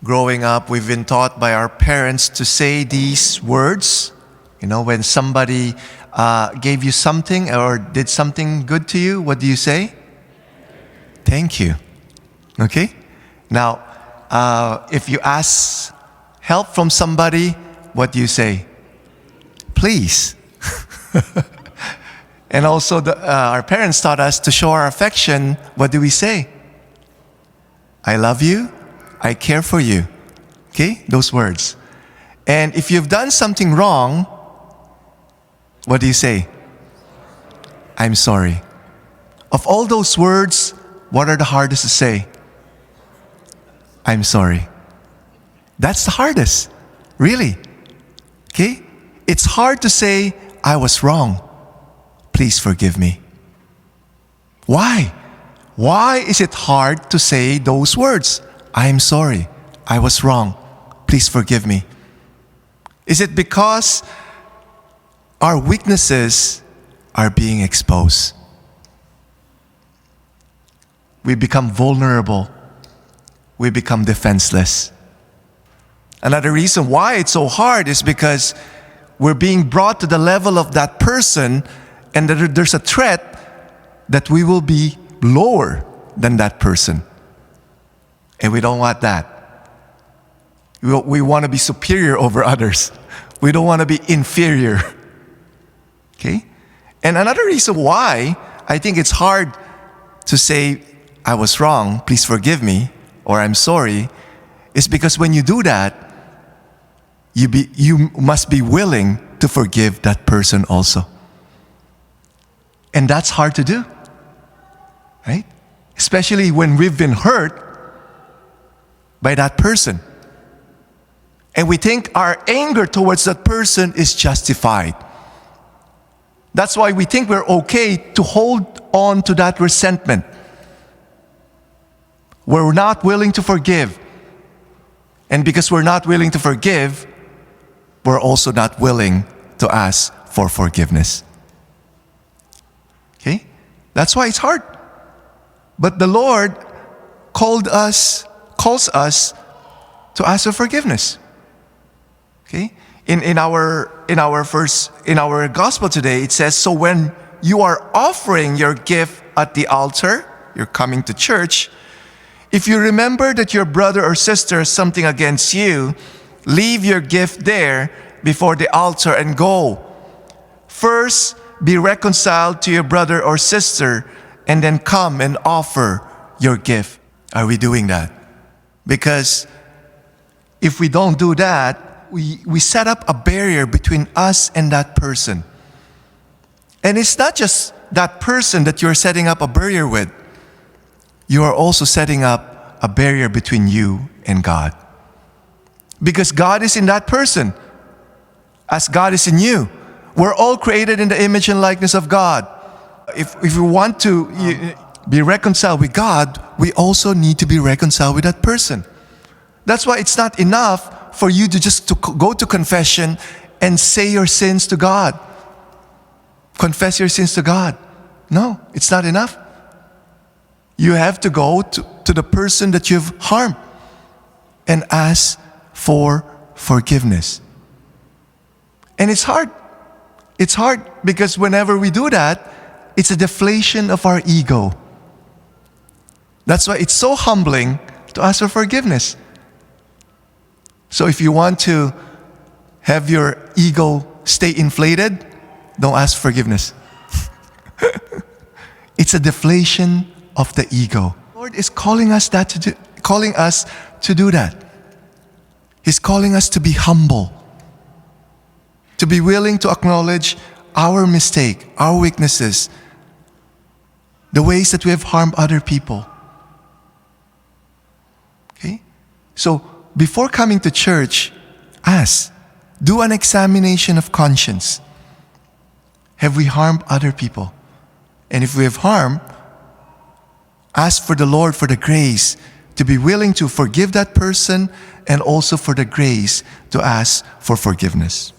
Growing up, we've been taught by our parents to say these words. When somebody gave you something or did something good to you, what do you say? Thank you. Okay? Now, if you ask help from somebody, what do you say? Please. And also, our parents taught us to show our affection. What do we say? I love you. I care for you. Okay? Those words. And if you've done something wrong, what do you say? I'm sorry. Of all those words, what are the hardest to say? I'm sorry. That's the hardest. Really. Okay? It's hard to say, I was wrong. Please forgive me. Why? Why is it hard to say those words? I am sorry. I was wrong. Please forgive me. Is it because our weaknesses are being exposed? We become vulnerable. We become defenseless. Another reason why it's so hard is because we're being brought to the level of that person, and there's a threat that we will be lower than that person. And we don't want that. We want to be superior over others. We don't want to be inferior. Okay? And another reason why I think it's hard to say, I was wrong, please forgive me, or I'm sorry, is because when you do that, you must be willing to forgive that person also. And that's hard to do. Right? Especially when we've been hurt by that person. And we think our anger towards that person is justified. That's why we think we're okay to hold on to that resentment. We're not willing to forgive. And because we're not willing to forgive, we're also not willing to ask for forgiveness. Okay? That's why it's hard. But the Lord calls us to ask for forgiveness. Okay? In our gospel today, it says, so when you are offering your gift at the altar, you're coming to church, if you remember that your brother or sister has something against you, leave your gift there before the altar and go. First, be reconciled to your brother or sister, and then come and offer your gift. Are we doing that? Because if we don't do that, we set up a barrier between us and that person. And it's not just that person that you're setting up a barrier with. You are also setting up a barrier between you and God. Because God is in that person, as God is in you. We're all created in the image and likeness of God. If we want to be reconciled with God, we also need to be reconciled with that person. That's why it's not enough for you to just go to confession and say your sins to God. Confess your sins to God. No, it's not enough. You have to go to the person that you've harmed and ask for forgiveness. And it's hard. It's hard because whenever we do that, it's a deflation of our ego. That's why it's so humbling to ask for forgiveness. So if you want to have your ego stay inflated, don't ask forgiveness. It's a deflation of the ego. The Lord is calling us to do that. He's calling us to be humble, to be willing to acknowledge our mistake, our weaknesses, the ways that we have harmed other people. Okay? So, before coming to church, do an examination of conscience. Have we harmed other people? And if we have harmed, ask for the Lord for the grace to be willing to forgive that person and also for the grace to ask for forgiveness.